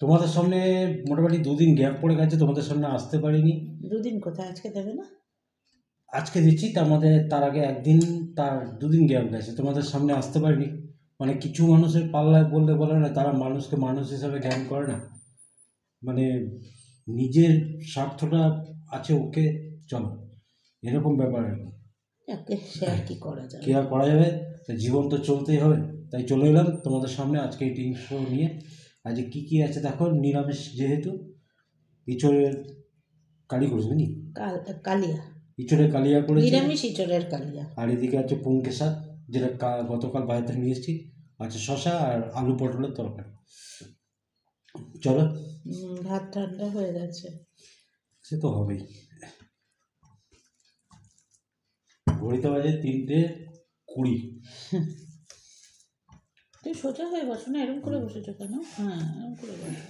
তোমাদের সামনে মোটামুটি 2 দিন গ্যাপ পড়ে গেছে, তোমাদের সামনে আসতে পারিনি। দুদিন কোথায়, আজকে দেবে না? আজকে দিচ্ছি, তার আগে একদিন, তার 2 দিন গ্যাপ গেছে, তোমাদের সামনে আসতে পারিনি। মানে কিছু মানুষের পাল্লায় বললে বলে না, তারা মানুষকে মানুষ হিসাবে জ্ঞান করে না। মানে নিজের স্বার্থটা আছে, ওকে চলো, এরকম ব্যাপার আর কি। ওকে, সে আর কি করা যাবে। কী আর করা যাবে, তা জীবন তো চলতেই হবে। তাই চলে এলাম তোমাদের সামনে আজকে এই টিভি শো নিয়ে। আজকে কী কী আছে দেখো, নিরামিষ যেহেতু, ইঁচড়ের কারি করেছে নি, কালিয়া, ইঁচড়ের কালিয়া করেছে। নিরামিষ ইঁচড়ের কালিয়া। আর এদিকে আছে পুঙ্কে শাক, যেটা গতকাল বাইরে থেকে নিয়ে এসেছি। আছে শশা আর আলু পটলের তরকারি। চলো। ভাত ঠান্ডা হয়ে গেছে। সে তো হবেই। ঘড়িতে বাজে 3:20। তুই সোজা হয়ে বসো না, এরকম করে বসেছো কেন? হ্যাঁ, এরকম করে বসো।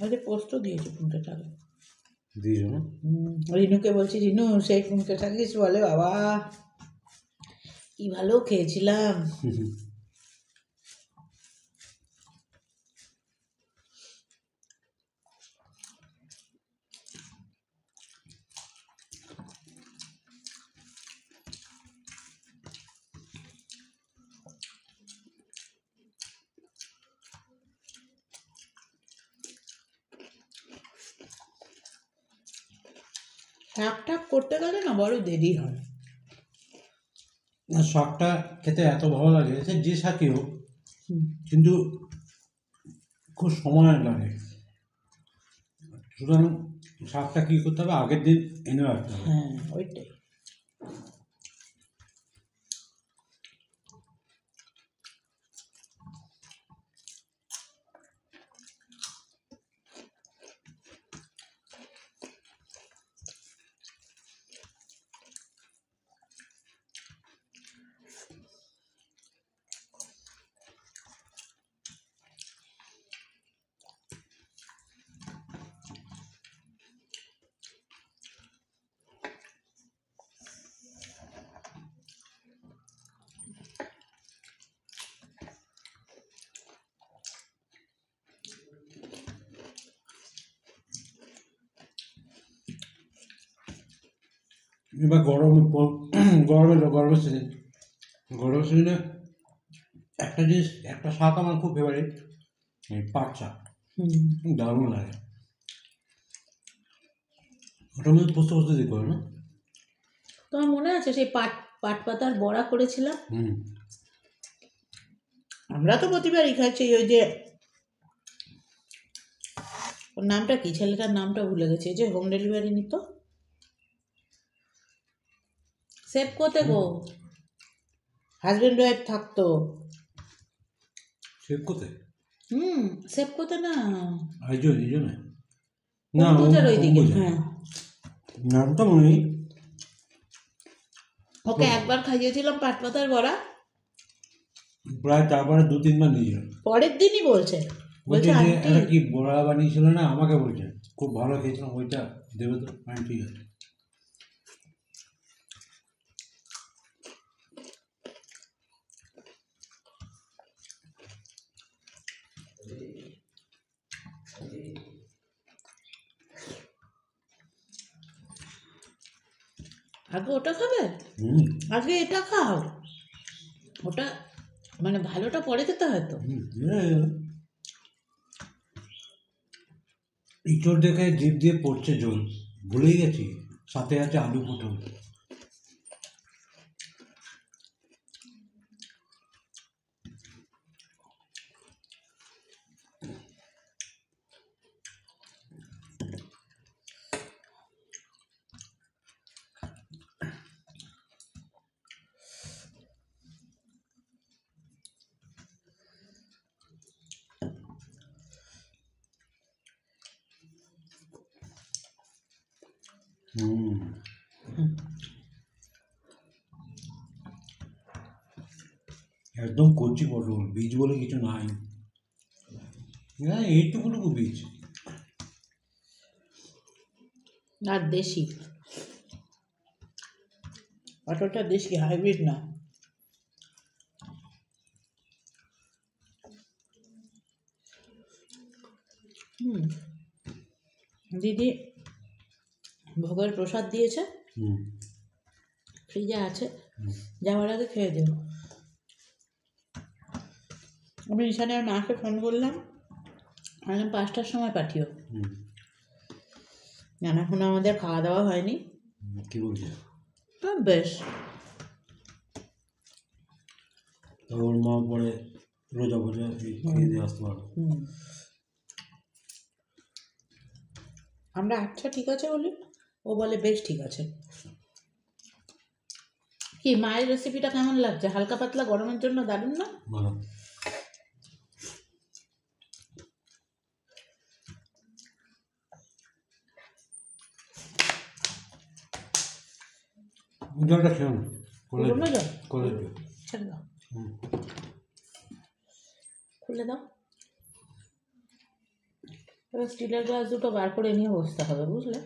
আরে পোস্ত দিয়েছে পুঁকে শাকে। দিয়েছো না? রিনুকে বলছি, রিনু সেই পুঁকে শাকিস বলে, বাবা কি ভালো খেয়েছিলাম। শাক টাক করতে গেলে না বড় দেরি হয়। না, শাকটা খেতে এত ভালো লাগে, সে যে শাকই হোক, কিন্তু খুব সময় লাগে। সুতরাং শাকটা কী করতে হবে, আগের দিন এনে রাখতে হবে। হ্যাঁ, ওইটাই। এবার গরমের সিজনে একটা জিনিস, একটা শাক আমার খুব ফেভারিট, এই পাট শাক। দারুণ লাগে। ওটার মধ্যে পোস্ত দিয়ে করে না? তোমার মনে আছে সেই পাট পাতার বড়া করেছিলাম? আমরা তো প্রতিবারই খাচ্ছি। ওই যে ওর নামটা কি, ছেলেটার নামটা ভুলে গেছে, যে হোম ডেলিভারি নিত, সেভ করতে গো, হাজবেন্ড ওয়াইফ থাকতো। সেভ করতে? সেভ করতে না, এই জন্য না, ওইদিকে। হ্যাঁ, নামটা মনে নেই। ওকে একবার খাইয়েছিলাম পাট পাতার বড়া, প্রায় তারপরে 2-3 বার নিয়েছিল। পরের দিনই বলছে যে একটা কি বড়া বানিয়েছিল না, আমাকে বলছে খুব ভালো খেয়েছিলাম, ওইটা দেবে তো? আমি ঠিক আছে। আগে ওটা খাবে, আগে এটা খাও, ওটা মানে ভালোটা পরে খেতে হয়তো। ইঁচড় দেখে জিভ দিয়ে পড়ছে জল, ভুলেই গেছি। সাথে আছে আলু পটল। একদম কচি পটল, বীজ বলে কিছু নাই। হ্যাঁ, এইটুকুটুকু বীজ। আর দেশি, অতটা দেশি, হাইব্রিড না। দিদি ভোগের প্রসাদ দিয়েছে, ফ্রিজে আছে, যাওয়ার আগে খেয়ে দিও। আমি ঈশানের মাকে ফোন করলাম, আমি 5টার সময় পাঠিও, জানা এখন আমাদের খাওয়া দাওয়া হয়নি। কি বলছে? বেশ, ওর মা পরে রোজা বোঝা খেয়ে দিয়ে আসতে পারবো। আমরা আচ্ছা ঠিক আছে বলি, ও বলে বেশ ঠিক আছে। কি মায়ের রেসিপিটা কেমন লাগছে? হালকা পাতলা গরমের জন্য দারুণ না? ভালো। জলটা খেও না, পুরোনো জল কলের জল। ছেড়ে দাও, খুলে দাও। এবার স্টিলের গ্লাস দুটো বার করে নিয়ে বসতে হবে, বুঝলে?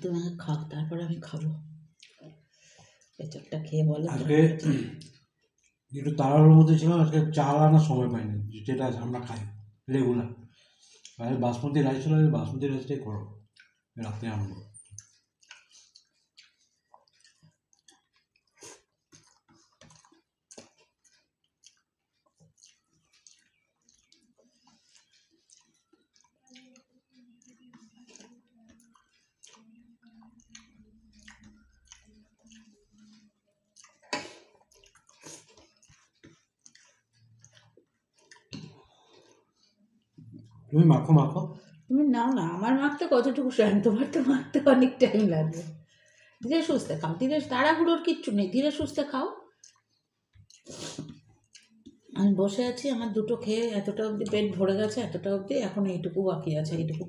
তুমি খাও, তারপরে আমি খাবো। এচপটা খেয়ে বলো। আজকে একটু তাড়াহুড়োর মধ্যে ছিলাম, আজকে চাল আনার সময় পাইনি, যেটা আমরা খাই রেগুলার। আর বাসমতি রাইস ছিল, বাসমতি রাইসটাই করো, রাত্রে আনবো। তুমি মাখো মাখো। তুমি নাও না, আমার মাখতে কতটুকু টাইম, তোমার তো মাখতে অনেক টাইম লাগবে। ধীরে সুস্থে খাও, ধীরে, তাড়াহুড়োর কিচ্ছু নেই, ধীরে সুস্থে খাও। আমি বসে আছি, আমার দুটো খেয়ে এতটা অবধি পেট ভরে গেছে, এতটা অবধি, এখন এইটুকু বাকি আছে, এইটুকু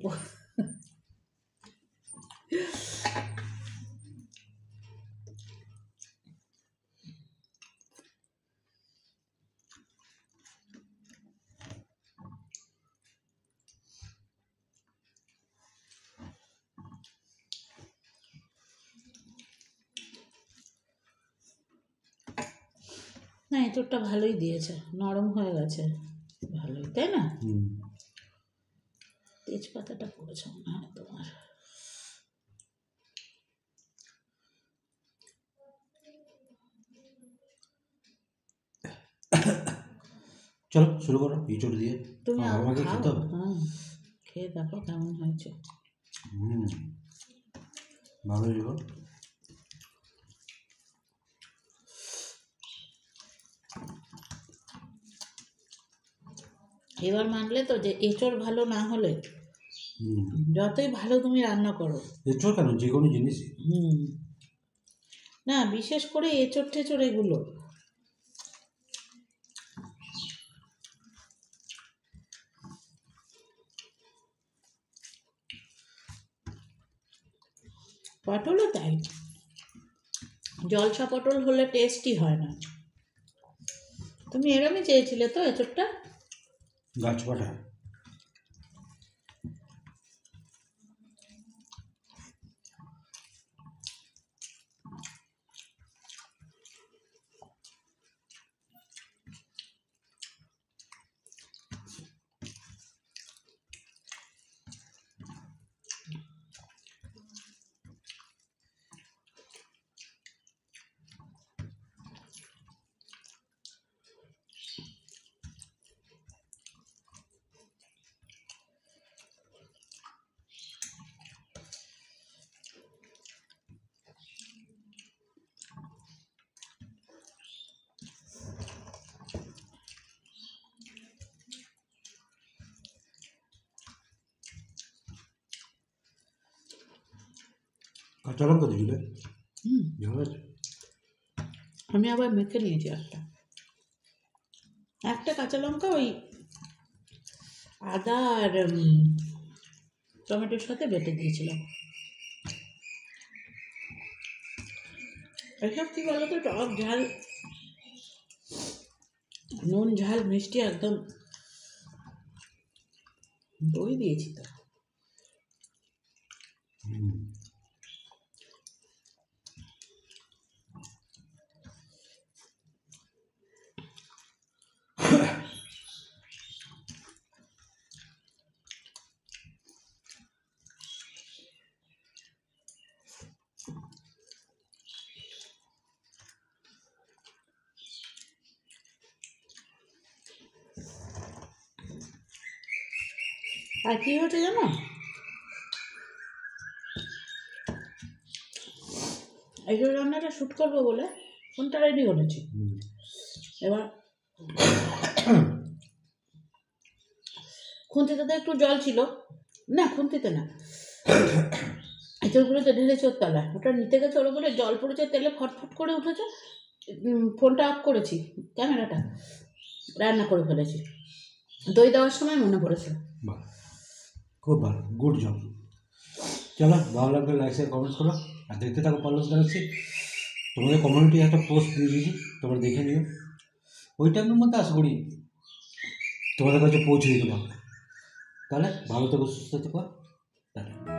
না, এঁচোড়টা ভালোই দিয়েছে, নরম হয়ে গেছে ভালোই, তাই না? তেজপাতাটা পড়েছে মনে হয় তোমার। চলো শুরু করো এঁচোড় দিয়ে। তুমি আমাকে খাও, খেতে হবে। হ্যাঁ খেয়ে দেখো কেমন হয়েছে। ভালোই গো। এবার মানলে তো যে এঁচোড় ভালো না হলে যতই ভালো তুমি রান্না করো, এঁচোড় কেন, যে কোনো জিনিসই। না বিশেষ করে এঁচোড় টেচোড় এগুলো পটলও তাই, জলসা পটল হলে টেস্টই হয় না। তুমি এরমই চেয়েছিলে তো এঁচোড়টা? গাছ পাঠা। কাঁচা লঙ্কা দিলে আমি আবার মেখে নিয়েছি একটা। একটা কাঁচা লঙ্কা ওই আদা আর টমেটোর সাথে বেটে দিয়েছিলাম। এসব কী বলো তো, টক ঝাল নুন ঝাল মিষ্টি একদম, দই দিয়েছি তো। আর কী হয়েছে জানো, এই যে রান্নাটা শ্যুট করবো বলে ফোনটা রেডি করেছি। এবার খুন্তিতে তো একটু জল ছিল, না খুন্তিতে না, এঁচড়গুলোতে ঢেলেছে ওর তলায়, ওটা নিতে গেছে, ওর উপরে জল পড়েছে, তেলে ফটফট করে উঠেছে, ফোনটা অফ করেছি, ক্যামেরাটা রান্না করে ফেলেছি, দই দেওয়ার সময় মনে পড়েছে। বাহ, খুব ভালো, গুড জব। চলো, ভালো লাগলে লাইক শেয়ার কমেন্ট করো, আর দেখতে থাকো পারলস গ্যালাক্সি। তোমাদের কমিউনিটি একটা পোস্ট দিয়ে দিয়েছি, তোমরা দেখে নিও। ওই টাইমের মধ্যে আশা করি তোমাদের কাছে পৌঁছে দিতে পারবো। তাহলে ভালো থেকো, সুস্থ থেকো, টাটা।